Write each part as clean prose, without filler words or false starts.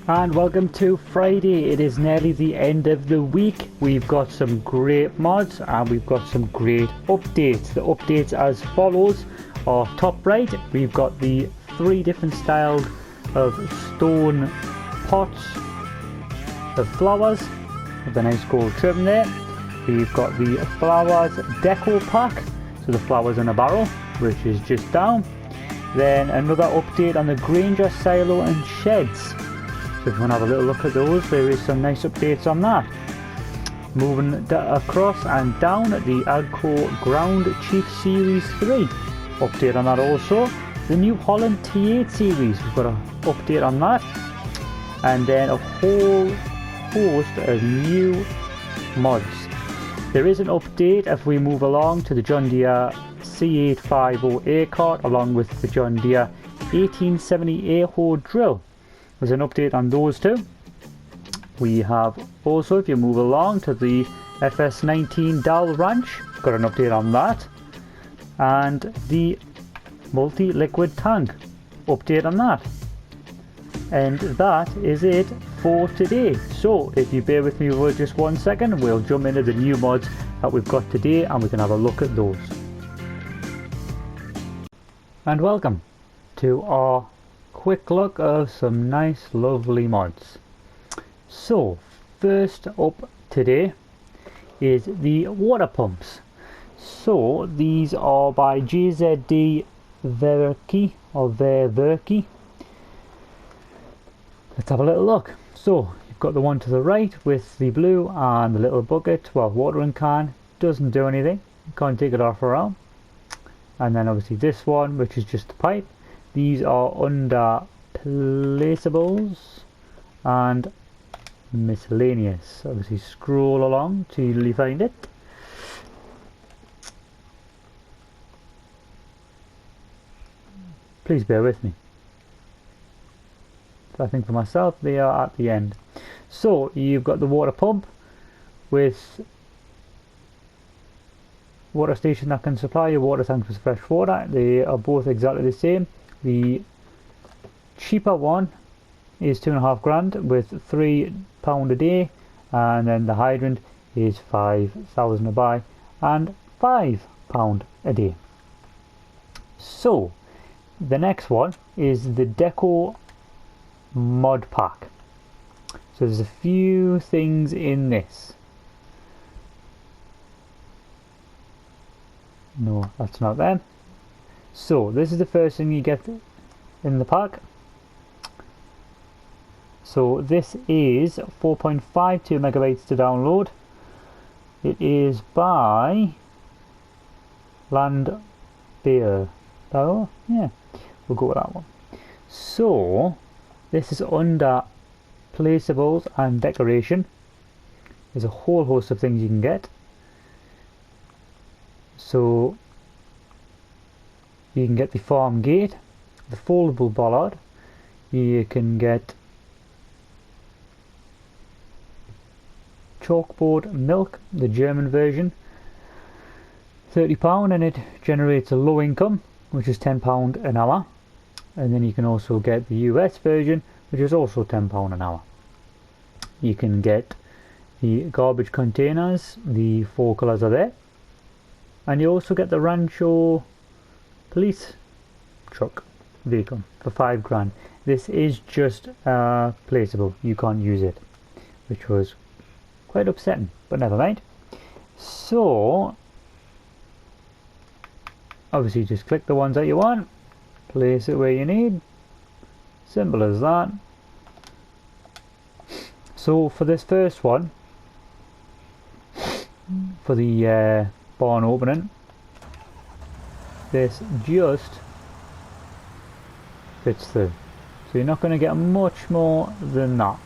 And welcome to Friday. It is nearly the end of the week. We've got some great mods and we've got some great updates. The updates as follows are: top right, we've got the 3 different styles of stone pots of flowers with a nice gold trim there. We've got the flowers Deco Pack, so the flowers in a barrel, which is just down. Then another update on the Granger silo and sheds. So if you want to have a little look at those, there is some nice updates on that. Moving across and down, the Agco Ground Chief Series 3. Update on that also. The New Holland T8 series, we've got an update on that. And then a whole host of new mods. There is an update if we move along to the John Deere C850A cart along with the John Deere 1870A hoe drill. There's an update on those two. We have also, if you move along to the FS19 Dal Ranch, got an update on that. And the multi-liquid tank, update on that. And that is it for today. So if you bear with me for just 1 second, we'll jump into the new mods that we've got today and we can have a look at those. And welcome to our quick look of some nice lovely mods. So first up today is the water pumps. So these are by JZD Verki or Verki. Let's have a little look. So you've got the one to the right with the blue and the little bucket, well, watering can, doesn't do anything, you can't take it off around. And then obviously this one, which is just the pipe. These are under Placeables and Miscellaneous. Obviously scroll along till you find it. Please bear with me. I think for myself they are at the end. So you've got the water pump with water station that can supply your water tanks with fresh water. They are both exactly the same. The cheaper one is £2,500 with £3 a day, and then the hydrant is 5,000 a buy and £5 a day. So the next one is the Deco Mod Pack. So there's a few things in this. No, that's not them. So this is the first thing you get in the pack. So this is 4.52 megabytes to download. It is by Land Bear. Oh yeah, we'll go with that one. So this is under Placeables and Decoration. There's a whole host of things you can get. So you can get the farm gate, the foldable bollard, you can get chalkboard milk, the German version, £30, and it generates a low income, which is £10 an hour. And then you can also get the US version, which is also £10 an hour. You can get the garbage containers, the 4 colours are there. And you also get the Rancho police truck vehicle for £5,000. This is just placeable, you can't use it, which was quite upsetting, but never mind. So obviously just click the ones that you want, place it where you need, simple as that. So for this first one, for the barn opening, this just fits through, so you're not going to get much more than that.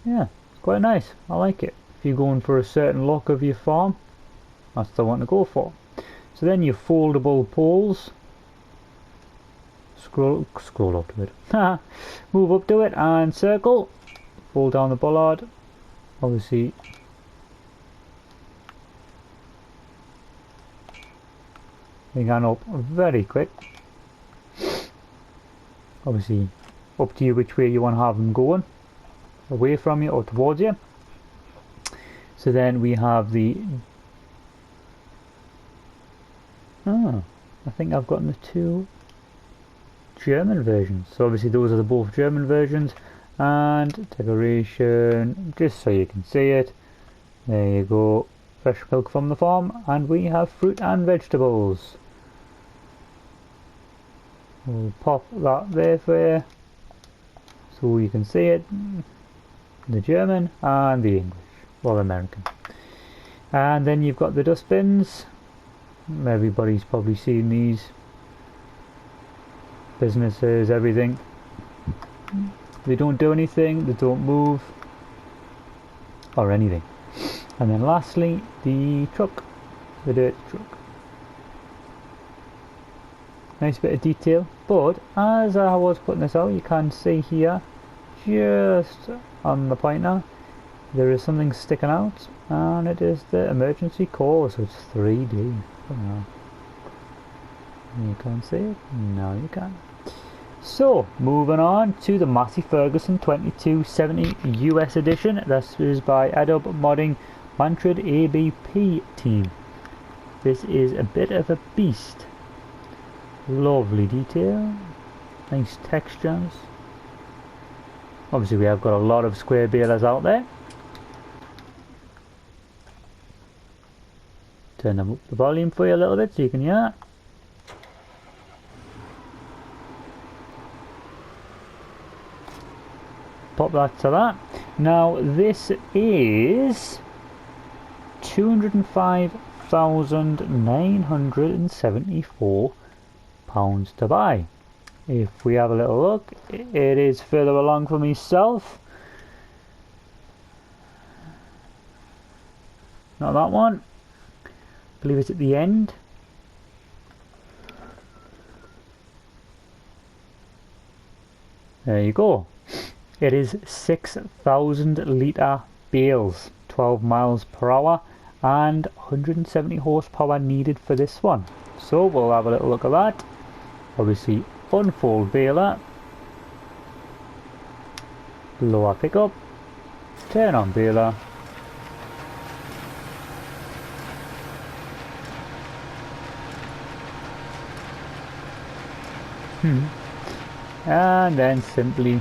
Yeah, it's quite nice, I like it. If you're going for a certain look of your farm, that's the one to go for. So then your foldable poles, scroll up to it, move up to it and circle, fold down the bollard, obviously they can up very quick. Obviously up to you which way you want to have them going, away from you or towards you. So then we have the I think I've gotten the two German versions. So obviously those are the both German versions. And decoration, just so you can see it. There you go. Fresh milk from the farm, and we have fruit and vegetables. We'll pop that there for you so you can see it. The German and the English, or American. And then you've got the dustbins. Everybody's probably seen these. Businesses, everything. They don't do anything, they don't move or anything. And then lastly, the truck, the dirt truck. Nice bit of detail, but as I was putting this out, you can see here, just on the pointer, there is something sticking out, and it is the emergency call, so it's 3D. Oh, you can't see it? No, you can't. So, moving on to the Marty Ferguson 2270 US edition. This is by Adobe Modding Manfred ABP team. This is a bit of a beast. Lovely detail, nice textures. Obviously we have got a lot of square balers out there. Turn them up the volume for you a little bit so you can hear. Pop that to that. Now this is £205,974 to buy. If we have a little look, it is further along for myself. Not that one. I believe it's at the end. There you go. It is 6,000 litre bales, 12 miles per hour, and 170 horsepower needed for this one. So we'll have a little look at that. Obviously unfold baler, lower pickup, turn on baler, and then simply,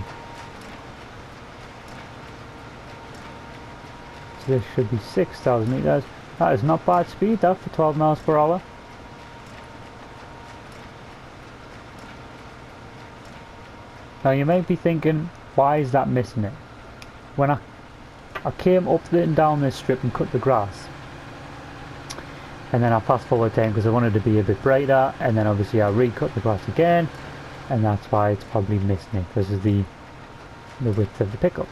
so this should be 6,000 litres. That is not bad speed, that, for 12 miles per hour. Now you might be thinking, why is that missing it? When I came up and down this strip and cut the grass, and then I fast forward time because I wanted to be a bit brighter, and then obviously I recut the grass again, and that's why it's probably missing it, because of the width of the pickup.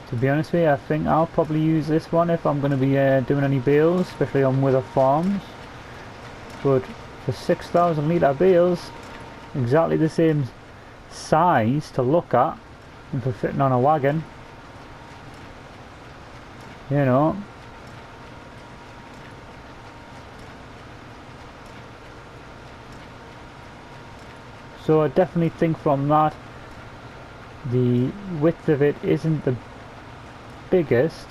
To be honest with you, I think I'll probably use this one if I'm going to be doing any bales, especially on wither farms. But for 6,000 litre bales, exactly the same size to look at, and for fitting on a wagon, you know. So I definitely think from that, the width of it isn't the biggest,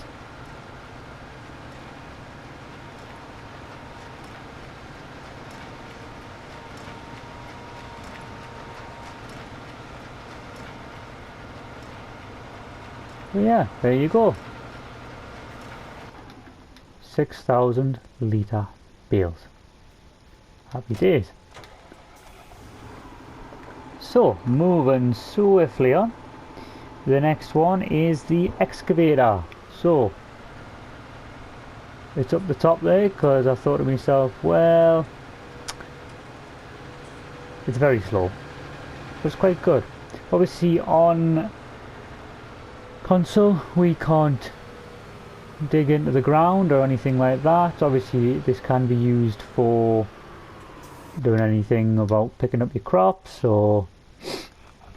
but yeah, there you go. 6,000 litre bales. Happy days. So moving swiftly on, the next one is the Excavator. So it's up the top there because I thought to myself, well, it's very slow, but it's quite good. Obviously on console we can't dig into the ground or anything like that. Obviously this can be used for doing anything about picking up your crops or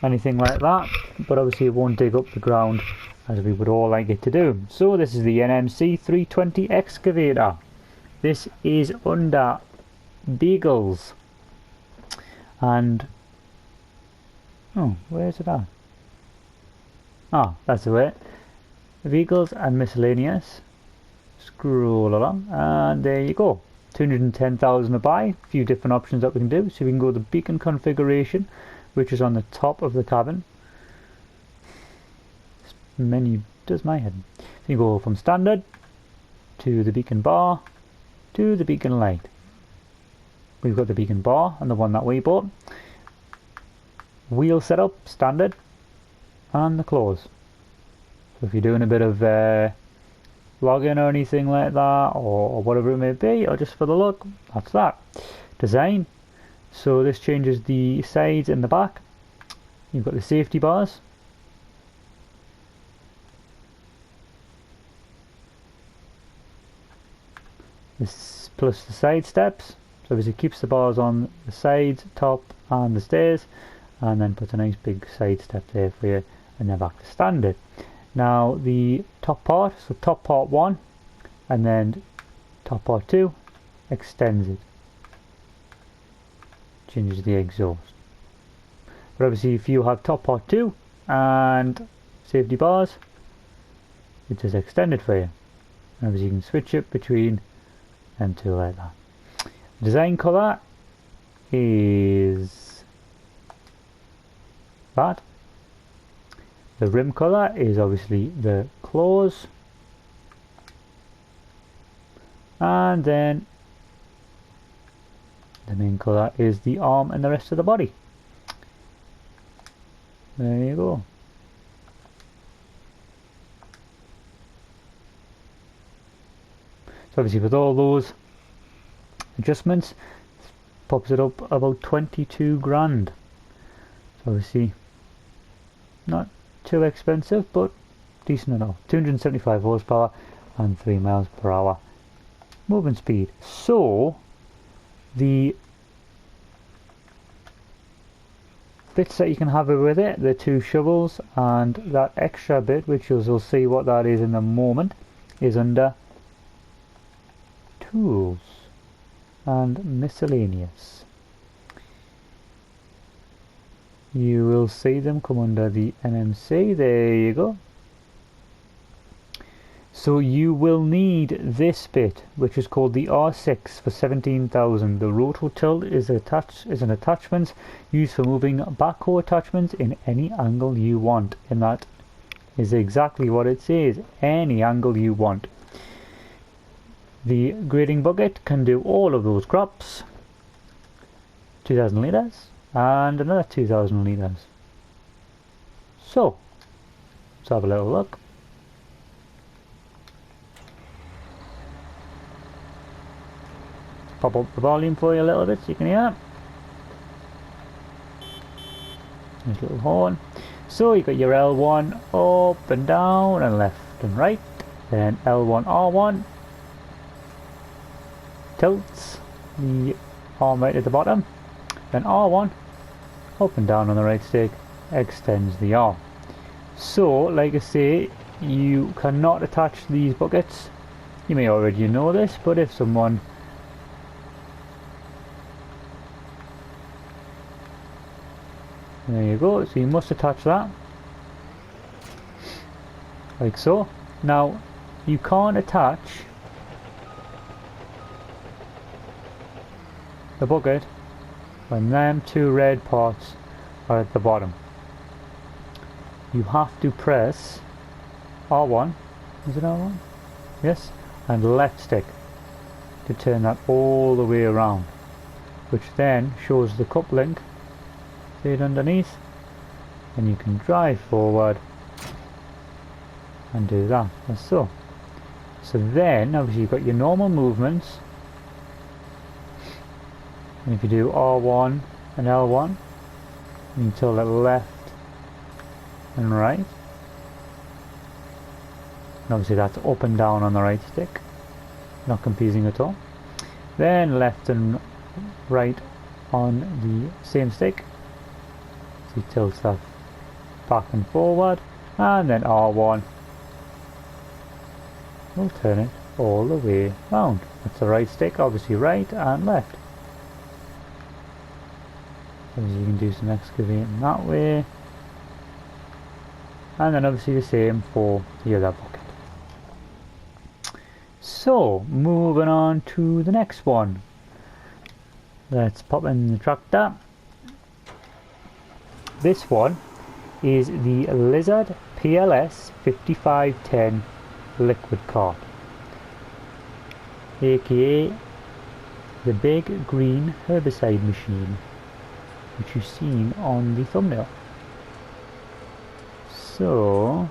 anything like that. but obviously it won't dig up the ground as we would all like it to do. So this is the NMC 320 excavator. This is under Beagles, and oh, where's it at? Ah, that's the way. Vehicles and miscellaneous. Scroll along, and there you go. 210,000 to buy. A few different options that we can do. So we can go the beacon configuration, which is on the top of the cabin. This menu does my head. So you go from standard to the beacon bar to the beacon light. We've got the beacon bar and the one that we bought. Wheel setup, standard, and the close. So if you're doing a bit of logging or anything like that, or whatever it may be, or just for the look, that's that. Design. So this changes the sides and the back. You've got the safety bars. This plus the side steps. So obviously it keeps the bars on the sides, top and the stairs, and then puts a nice big side step there for you, and then back to standard. Now the top part, so top part 1 and then top part 2, extends it. Changes the exhaust. But obviously if you have top part 2 and safety bars, it is extended for you. And obviously you can switch it between them two like that. Design colour is that. The rim colour is obviously the claws, and then the main colour is the arm and the rest of the body. There you go. So obviously with all those adjustments, pops it up about 22 grand. So obviously not too expensive, but decent enough. 275 horsepower and 3 miles per hour movement speed. So the bits that you can have with it, the 2 shovels and that extra bit, which you'll see what that is in a moment, is under tools and miscellaneous. You will see them come under the NMC. There you go. So you will need this bit, which is called the R6 for 17,000. The roto tilt is an attachment used for moving backhoe attachments in any angle you want, and that is exactly what it says, any angle you want. The grading bucket can do all of those crops, 2,000 litres and another 2,000 litres. So let's have a little look. Pop up the volume for you a little bit so you can hear it. Nice little horn. So you got your L1 up and down and left and right, then L1 R1 tilts the arm right at the bottom, then R1 up and down on the right stick extends the arm. So like I say, you cannot attach these buckets. You may already know this, but if someone there you go, so you must attach that like so. Now you can't attach the bucket when them 2 red parts are at the bottom. You have to press R1, is it R1? Yes, and left stick to turn that all the way around, which then shows the cup link, see it underneath, and you can drive forward and do that, as so. So then obviously you've got your normal movements, and if you do R1 and L1, you can tilt it left and right, and obviously that's up and down on the right stick, not confusing at all. Then left and right on the same stick, so he tilts that back and forward, and then R1 will turn it all the way round. That's the right stick, obviously right and left. So you can do some excavating that way, and then obviously the same for the other bucket. So moving on to the next one. Let's pop in the tractor. This one is the Lizard PLS 5510 liquid cart, aka the Big Green Herbicide Machine, which you've seen on the thumbnail. So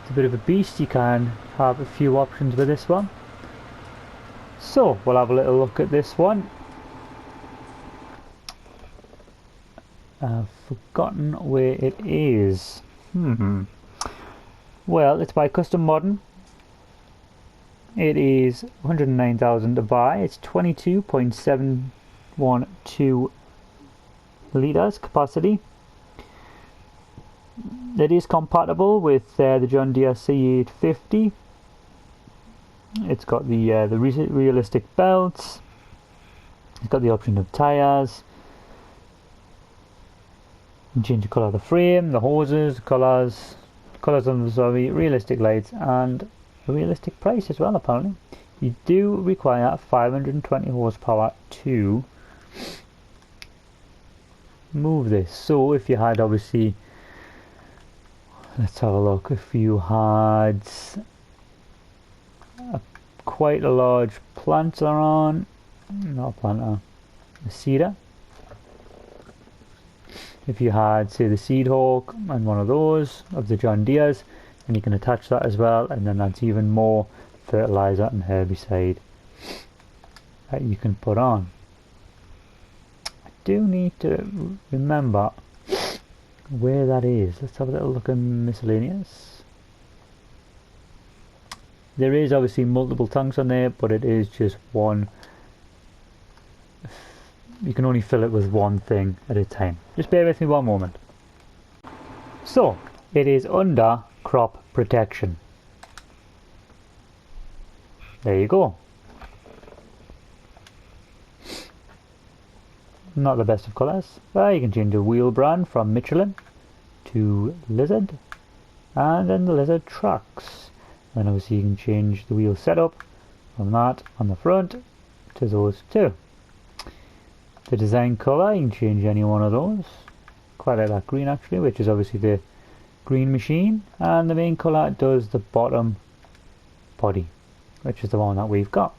it's a bit of a beast. You can have a few options with this one. So we'll have a little look at this one. I've forgotten where it is. Well, it's by Custom Modern. It is 109,000 to buy. It's 22.712 litres capacity. It is compatible with the John Deere C850. It's got the realistic belts. It's got the option of tyres. You can change the colour of the frame, the hoses, colours on the realistic lights, and a realistic price as well. Apparently, you do require 520 horsepower to move this. So if you had, obviously, let's have a look. If you had quite a large planter on, not a planter, a seeder. If you had, say, the Seed Hawk and one of those of the John Deere's, and you can attach that as well, and then that's even more fertilizer and herbicide that you can put on. I do need to remember where that is. Let's have a little look at miscellaneous. There is obviously multiple tanks on there, but it is just one. You can only fill it with one thing at a time. Just bear with me one moment. So it is under crop protection. There you go. Not the best of colours. You can change the wheel brand from Michelin to Lizard, and then the Lizard trucks. And obviously you can change the wheel setup from that on the front to those two. The design colour, you can change any one of those. Quite like that green actually, which is obviously the green machine. And the main colour does the bottom body, which is the one that we've got.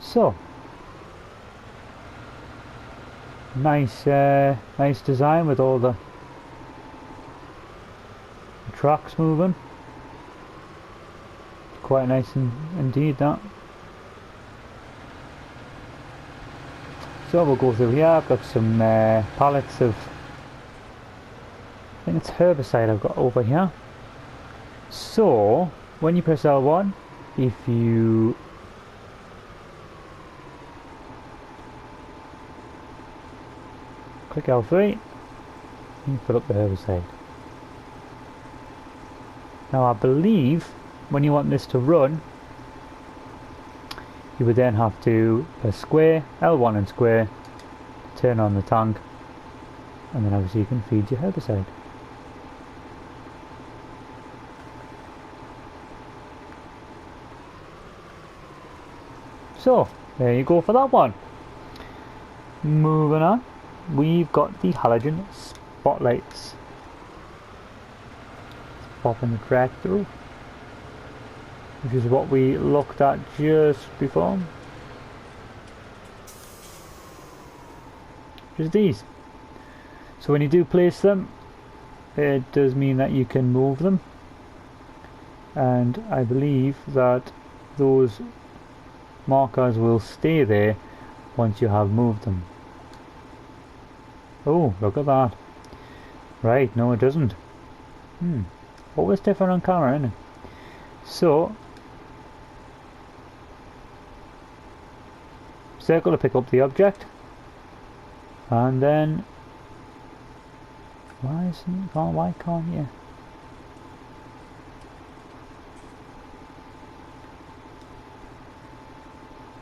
So nice design with all the tracks moving. Quite nice indeed, that. So we'll go through here. I've got some pallets of, I think it's herbicide I've got over here. So when you press L1, if you click L3, you fill up the herbicide. Now I believe when you want this to run, you would then have to press square, L1 and square, turn on the tank, and then obviously you can feed your herbicide. So there you go for that one. Moving on, we've got the halogen spotlights. Let's pop in the track through, which is what we looked at just before. Just these. So when you do place them, it does mean that you can move them, and I believe that those markers will stay there once you have moved them. Oh, look at that. Right, no it doesn't. Always different on camera, isn't it? So circle to pick up the object, And then why can't you?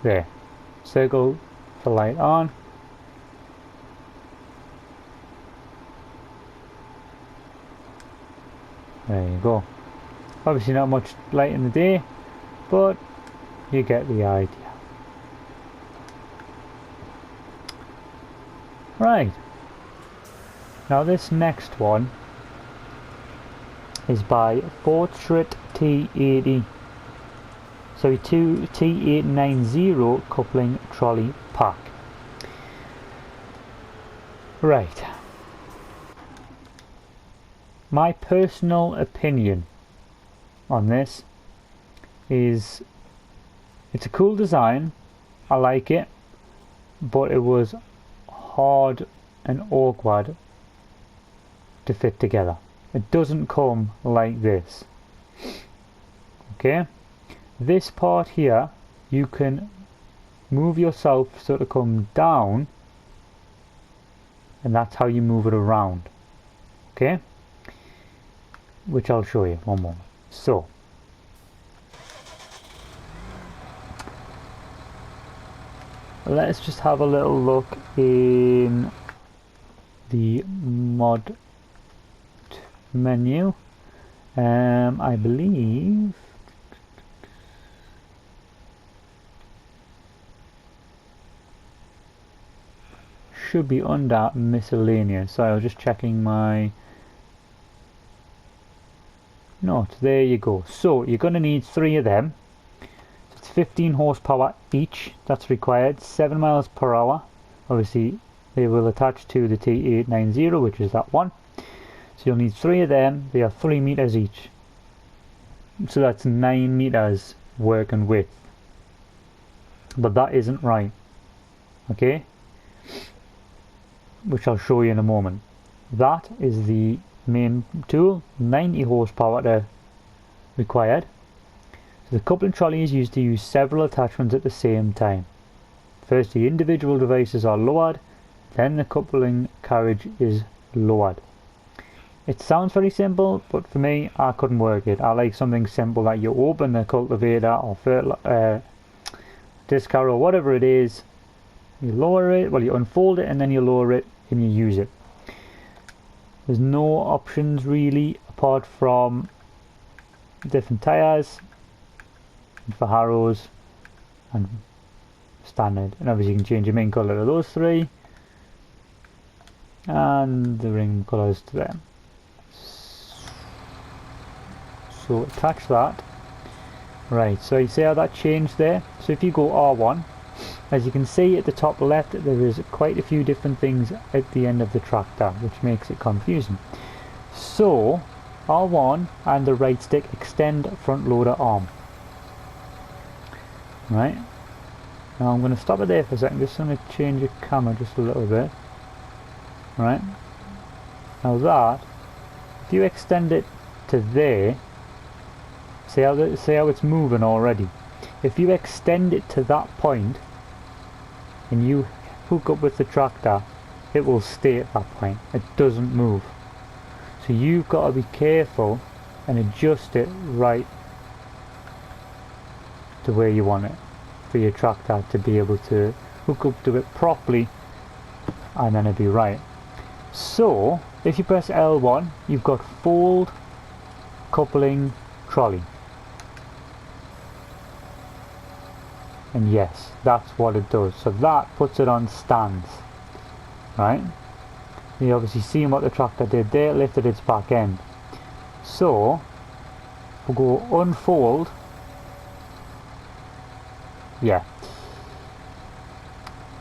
There. Circle the light on. There you go. Obviously not much light in the day, but you get the idea. Right. Now this next one is by Fortschritt T80. So T890 coupling trolley pack. Right. My personal opinion on this is it's a cool design. I like it, but it was hard and awkward to fit together. It doesn't come like this. Okay, this part here you can move yourself so to come down, and that's how you move it around. Okay, which I'll show you one moment. So let's just have a little look in the mod menu. I believe should be under miscellaneous. So I was just checking my notes. There you go. So you're going to need 3 of them. So it's 15 horsepower each. That's required. 7 miles per hour. Obviously they will attach to the T890, which is that one. So you'll need 3 of them. They are 3 meters each. So that's 9 meters working width. But that isn't right. Okay? Which I'll show you in a moment. That is the main tool. 90 horsepower required. So the coupling trolley is used to use several attachments at the same time. First the individual devices are lowered, then the coupling carriage is lowered. It sounds very simple, but for me, I couldn't work it. I like something simple, that you open the cultivator or disc harrow, whatever it is, you lower it, well you unfold it and then you lower it and you use it. There's no options really apart from different tires for harrows and standard, and obviously you can change your main colour to those 3 and the ring colours to them. So attach that. Right, so you see how that changed there? So if you go R1, as you can see at the top left, there is quite a few different things at the end of the tractor, which makes it confusing. So R1 and the right stick extend front loader arm. Right, now I'm going to stop it there for a second. Just going to change the camera just a little bit. Right, now that, if you extend it to there, see how it's moving already. If you extend it to that point and you hook up with the tractor, it will stay at that point. It doesn't move. So you've got to be careful and adjust it right to where you want it for your tractor to be able to hook up to it properly, and then it'll be right. So if you press L1, you've got fold, coupling, trolley. And yes, that's what it does. So that puts it on stands. Right? You obviously see what the tractor did there, lifted its back end. So we'll go unfold. Yeah.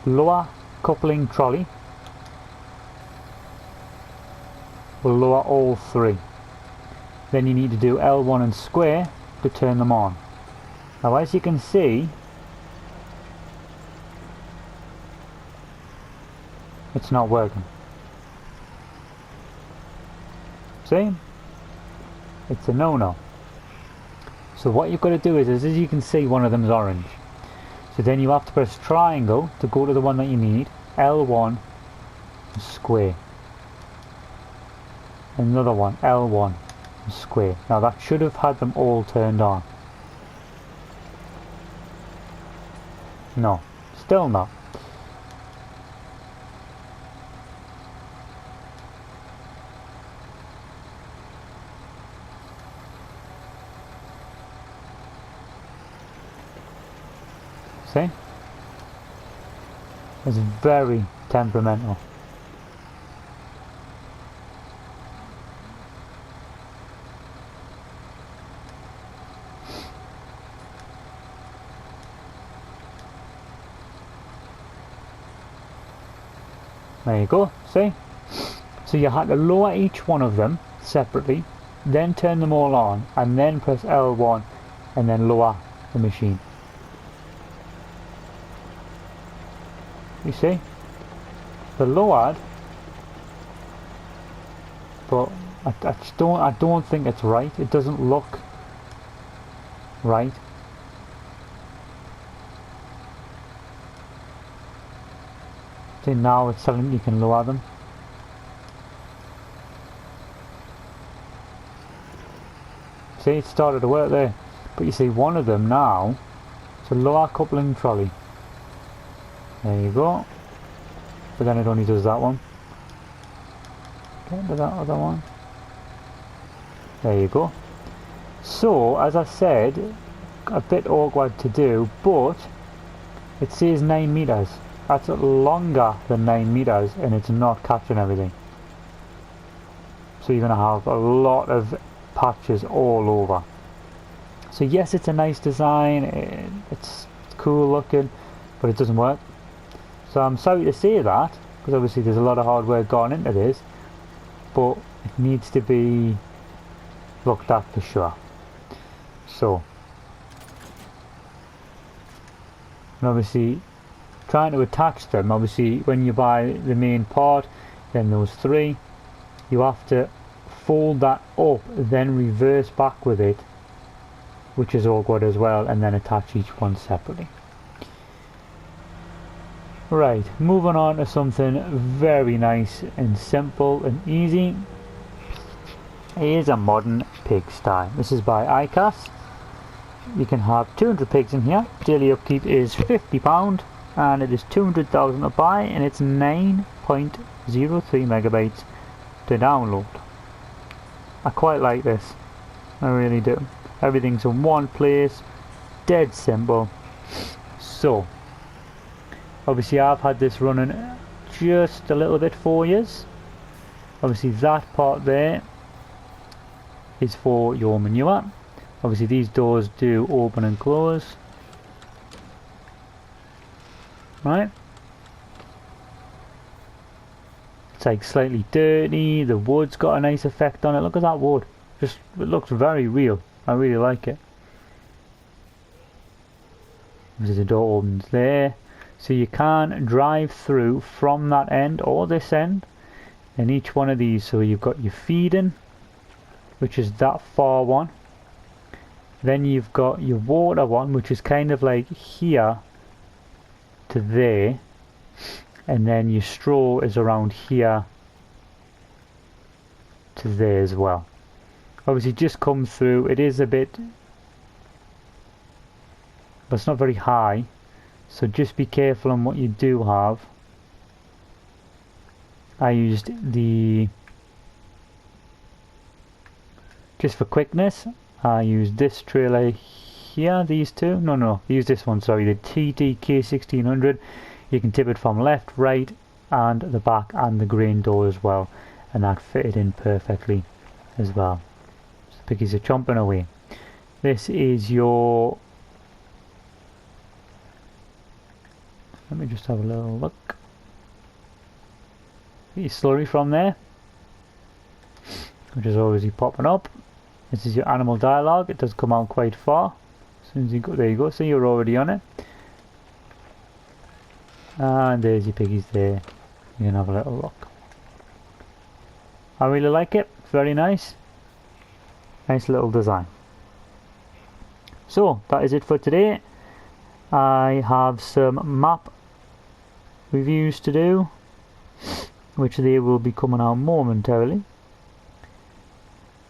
Lower coupling trolley. We'll lower all 3. Then you need to do L1 and square to turn them on. Now as you can see, it's not working. See? It's a no-no. So what you've got to do is, as you can see, one of them is orange. So then you have to press triangle to go to the one that you need, L1 square. Another one, L1, square. Now that should have had them all turned on. No, still not. See? It's very temperamental. There you go, see? So you had to lower each one of them separately, then turn them all on, and then press L1 and then lower the machine. You see? They're lowered, but I don't think it's right. It doesn't look right. See, now it's telling me you can lower them. See, it started to work there. But you see one of them now, it's a lower coupling trolley. There you go. But then it only does that one. Get to that other one. There you go. So, as I said, a bit awkward to do, but it says 9 meters. That's longer than 9 meters and it's not catching everything. So you're going to have a lot of patches all over. So yes, it's a nice design, it's cool looking, but it doesn't work. So I'm sorry to say that, because obviously there's a lot of hard work gone into this, but it needs to be looked at for sure. So, and obviously trying to attach them, obviously when you buy the main part, then those 3, you have to fold that up, then reverse back with it, which is awkward as well, and then attach each one separately. Right, moving on to something very nice and simple and easy. Here's a modern pigsty. This is by ICAS. You can have 200 pigs in here. Daily upkeep is £50 and it is 200,000 to buy, and it's 9.03 megabytes to download. I quite like this, I really do. Everything's in one place, dead simple. So obviously I've had this running just a little bit 4 years. Obviously that part there is for your manure. Obviously these doors do open and close. Right? It's like slightly dirty, the wood's got a nice effect on it. Look at that wood. Just, it looks very real. I really like it. There's a door opens there. So you can drive through from that end or this end. And each one of these, so you've got your feeding, which is that far one. Then you've got your water one, which is kind of like here to there. And then your straw is around here to there as well. Obviously just come through, it is a bit, but it's not very high, so just be careful on what you do have. I used the, just for quickness, I used this trailer here, these two, no, use this one, sorry, the TTK1600. You can tip it from left, right, and the back and the grain door as well, and that fitted in perfectly as well. So the piggies are chomping away. This is your, let me just have a little look. Your slurry from there, which is obviously popping up. This is your animal dialogue. It does come out quite far. As soon as you go, there you go. So you're already on it. And there's your piggies there. You can have a little look. I really like it. It's very nice. Nice little design. So that is it for today. I have some map reviews to do. which they will be coming out momentarily.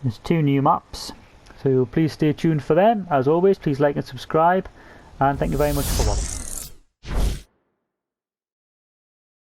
There's 2 new maps, so please stay tuned for them. As always, please like and subscribe, and thank you very much for watching.